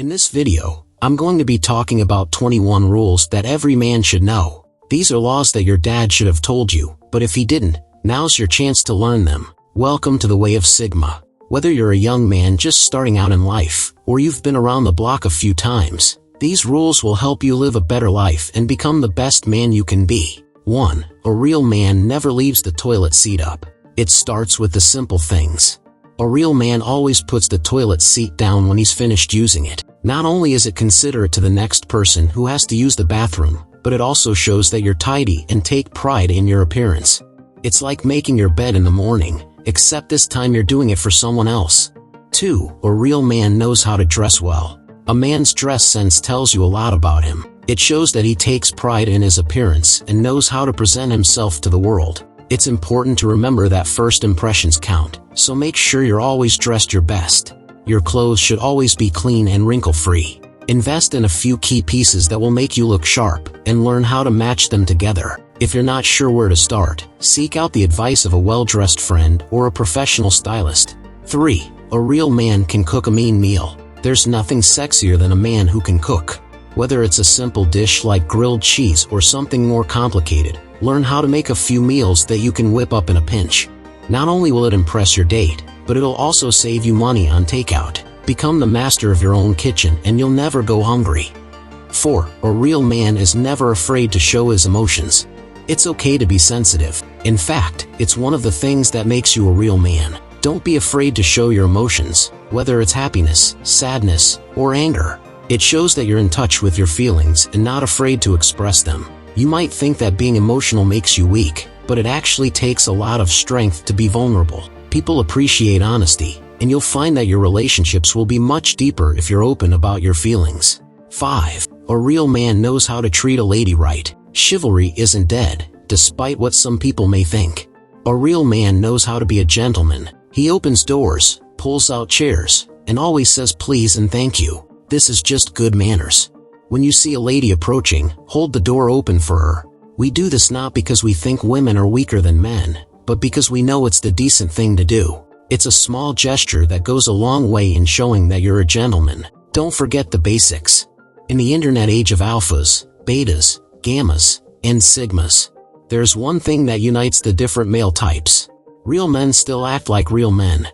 In this video, I'm going to be talking about 21 rules that every man should know. These are laws that your dad should have told you, but if he didn't, now's your chance to learn them. Welcome to the Way of Sigma. Whether you're a young man just starting out in life, or you've been around the block a few times, these rules will help you live a better life and become the best man you can be. 1. A real man never leaves the toilet seat up. It starts with the simple things. A real man always puts the toilet seat down when he's finished using it. Not only is it considerate to the next person who has to use the bathroom, but it also shows that you're tidy and take pride in your appearance. It's like making your bed in the morning, except this time you're doing it for someone else. 2. A real man knows how to dress well. A man's dress sense tells you a lot about him. It shows that he takes pride in his appearance and knows how to present himself to the world. It's important to remember that first impressions count, so make sure you're always dressed your best. Your clothes should always be clean and wrinkle-free. Invest in a few key pieces that will make you look sharp, and learn how to match them together. If you're not sure where to start, seek out the advice of a well-dressed friend or a professional stylist. 3. A real man can cook a mean meal. There's nothing sexier than a man who can cook. Whether it's a simple dish like grilled cheese or something more complicated, learn how to make a few meals that you can whip up in a pinch. Not only will it impress your date, but it'll also save you money on takeout. Become the master of your own kitchen and you'll never go hungry. 4. A real man is never afraid to show his emotions. It's okay to be sensitive. In fact, it's one of the things that makes you a real man. Don't be afraid to show your emotions, whether it's happiness, sadness, or anger. It shows that you're in touch with your feelings and not afraid to express them. You might think that being emotional makes you weak, but it actually takes a lot of strength to be vulnerable. People appreciate honesty, and you'll find that your relationships will be much deeper if you're open about your feelings. 5. A real man knows how to treat a lady right. Chivalry isn't dead, despite what some people may think. A real man knows how to be a gentleman. He opens doors, pulls out chairs, and always says please and thank you. This is just good manners. When you see a lady approaching, hold the door open for her. We do this not because we think women are weaker than men, but because we know it's the decent thing to do. It's a small gesture that goes a long way in showing that you're a gentleman. Don't forget the basics. In the internet age of alphas, betas, gammas, and sigmas, there's one thing that unites the different male types. Real men still act like real men.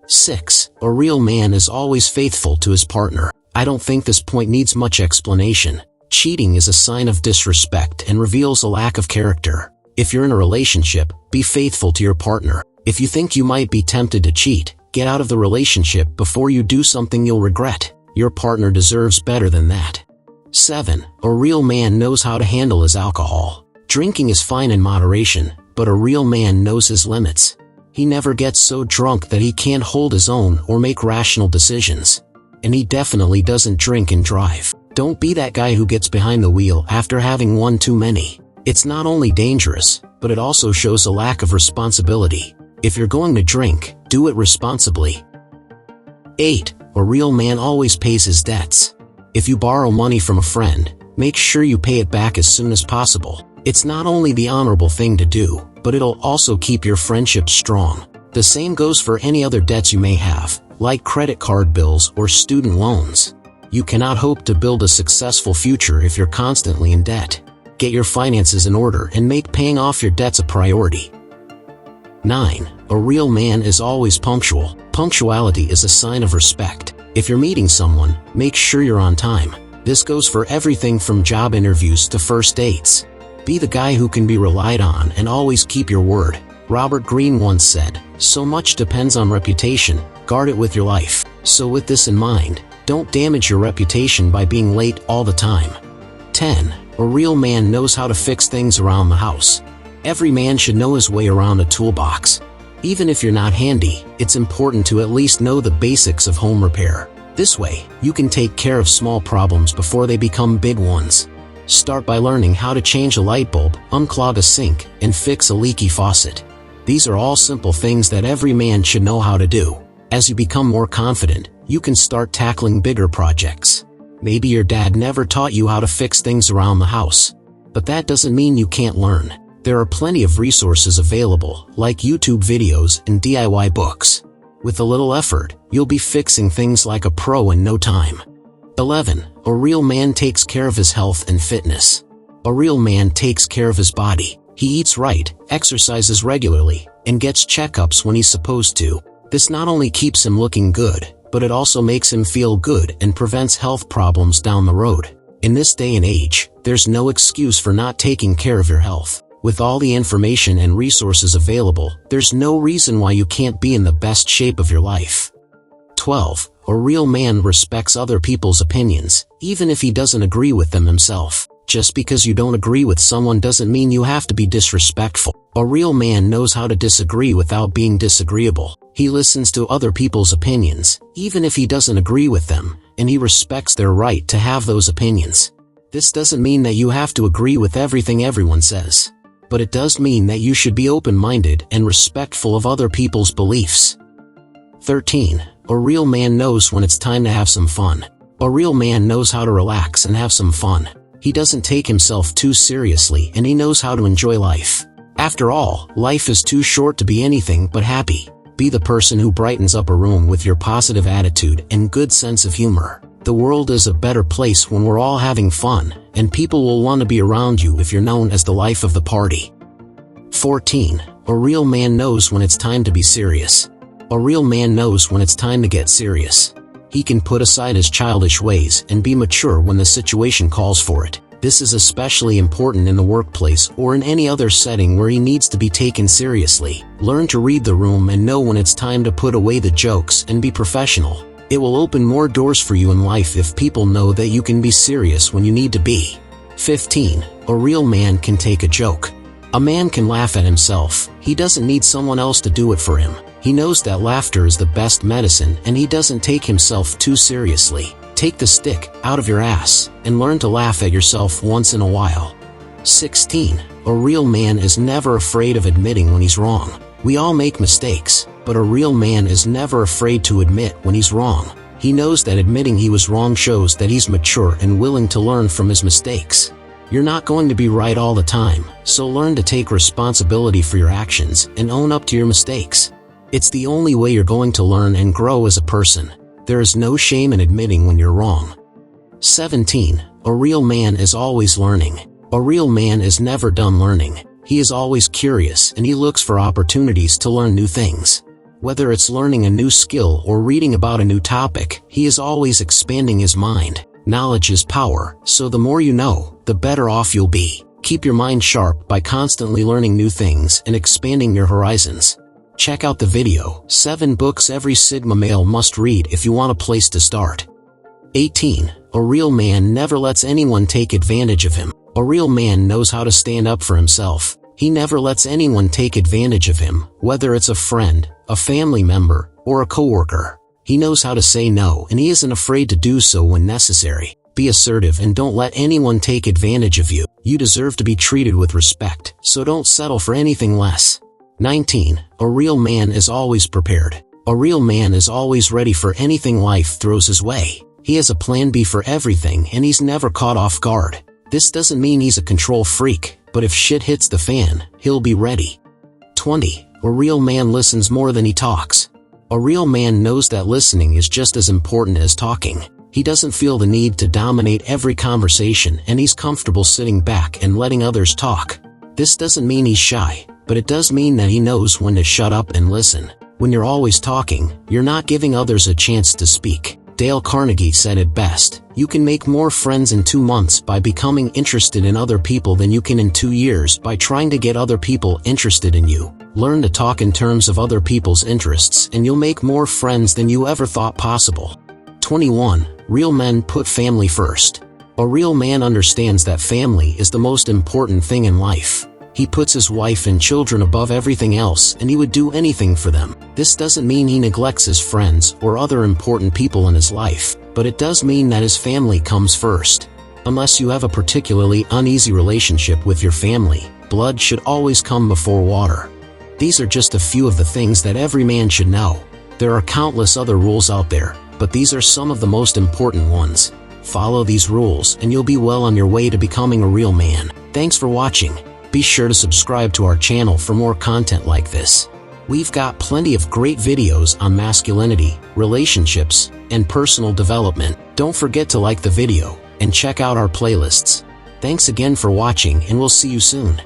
6. A real man is always faithful to his partner. I don't think this point needs much explanation. Cheating is a sign of disrespect and reveals a lack of character. If you're in a relationship, be faithful to your partner. If you think you might be tempted to cheat, get out of the relationship before you do something you'll regret. Your partner deserves better than that. 7. A real man knows how to handle his alcohol. Drinking is fine in moderation, but a real man knows his limits. He never gets so drunk that he can't hold his own or make rational decisions. And he definitely doesn't drink and drive. Don't be that guy who gets behind the wheel after having one too many. It's not only dangerous, but it also shows a lack of responsibility. If you're going to drink, do it responsibly. 8. A real man always pays his debts. If you borrow money from a friend, make sure you pay it back as soon as possible. It's not only the honorable thing to do, but it'll also keep your friendship strong. The same goes for any other debts you may have, like credit card bills or student loans. You cannot hope to build a successful future if you're constantly in debt. Get your finances in order and make paying off your debts a priority. 9. A real man is always punctual. Punctuality is a sign of respect. If you're meeting someone, make sure you're on time. This goes for everything from job interviews to first dates. Be the guy who can be relied on and always keep your word. Robert Greene once said, "So much depends on reputation, guard it with your life." So with this in mind, don't damage your reputation by being late all the time. 10. A real man knows how to fix things around the house. Every man should know his way around a toolbox. Even if you're not handy, it's important to at least know the basics of home repair. This way, you can take care of small problems before they become big ones. Start by learning how to change a light bulb, unclog a sink, and fix a leaky faucet. These are all simple things that every man should know how to do. As you become more confident, you can start tackling bigger projects. Maybe your dad never taught you how to fix things around the house. But that doesn't mean you can't learn. There are plenty of resources available, like YouTube videos and DIY books. With a little effort, you'll be fixing things like a pro in no time. 11. A real man takes care of his health and fitness. A real man takes care of his body. He eats right, exercises regularly, and gets checkups when he's supposed to. This not only keeps him looking good, but it also makes him feel good and prevents health problems down the road. In this day and age, there's no excuse for not taking care of your health. With all the information and resources available, there's no reason why you can't be in the best shape of your life. 12. A real man respects other people's opinions, even if he doesn't agree with them himself. Just because you don't agree with someone doesn't mean you have to be disrespectful. A real man knows how to disagree without being disagreeable. He listens to other people's opinions, even if he doesn't agree with them, and he respects their right to have those opinions. This doesn't mean that you have to agree with everything everyone says, but it does mean that you should be open-minded and respectful of other people's beliefs. 13. A real man knows when it's time to have some fun. A real man knows how to relax and have some fun. He doesn't take himself too seriously, and he knows how to enjoy life. After all, life is too short to be anything but happy. Be the person who brightens up a room with your positive attitude and good sense of humor. The world is a better place when we're all having fun, and people will want to be around you if you're known as the life of the party. 14. A real man knows when it's time to be serious. A real man knows when it's time to get serious. He can put aside his childish ways and be mature when the situation calls for it. This is especially important in the workplace or in any other setting where he needs to be taken seriously. Learn to read the room and know when it's time to put away the jokes and be professional. It will open more doors for you in life if people know that you can be serious when you need to be. 15. A real man can take a joke. A man can laugh at himself. He doesn't need someone else to do it for him. He knows that laughter is the best medicine, and he doesn't take himself too seriously. Take the stick out of your ass and learn to laugh at yourself once in a while. 16. A real man is never afraid of admitting when he's wrong. We all make mistakes, but a real man is never afraid to admit when he's wrong. He knows that admitting he was wrong shows that he's mature and willing to learn from his mistakes. You're not going to be right all the time, so learn to take responsibility for your actions and own up to your mistakes. It's the only way you're going to learn and grow as a person. There is no shame in admitting when you're wrong. 17. A real man is always learning. A real man is never done learning. He is always curious, and he looks for opportunities to learn new things. Whether it's learning a new skill or reading about a new topic, he is always expanding his mind. Knowledge is power, so the more you know, the better off you'll be. Keep your mind sharp by constantly learning new things and expanding your horizons. Check out the video, 7 books every Sigma male must read if you want a place to start. 18. A real man never lets anyone take advantage of him. A real man knows how to stand up for himself. He never lets anyone take advantage of him, whether it's a friend, a family member, or a coworker. He knows how to say no, and he isn't afraid to do so when necessary. Be assertive and don't let anyone take advantage of you. You deserve to be treated with respect, so don't settle for anything less. 19. A real man is always prepared. A real man is always ready for anything life throws his way. He has a plan B for everything, and he's never caught off guard. This doesn't mean he's a control freak, but if shit hits the fan, he'll be ready. 20. A real man listens more than he talks. A real man knows that listening is just as important as talking. He doesn't feel the need to dominate every conversation, and he's comfortable sitting back and letting others talk. This doesn't mean he's shy, but it does mean that he knows when to shut up and listen. When you're always talking, you're not giving others a chance to speak. Dale Carnegie said it best, "You can make more friends in 2 months by becoming interested in other people than you can in 2 years by trying to get other people interested in you." Learn to talk in terms of other people's interests, and you'll make more friends than you ever thought possible. 21. Real men put family first. A real man understands that family is the most important thing in life. He puts his wife and children above everything else, and he would do anything for them. This doesn't mean he neglects his friends or other important people in his life, but it does mean that his family comes first. Unless you have a particularly uneasy relationship with your family, blood should always come before water. These are just a few of the things that every man should know. There are countless other rules out there, but these are some of the most important ones. Follow these rules and you'll be well on your way to becoming a real man. Thanks for watching. Be sure to subscribe to our channel for more content like this. We've got plenty of great videos on masculinity, relationships, and personal development. Don't forget to like the video and check out our playlists. Thanks again for watching, and we'll see you soon.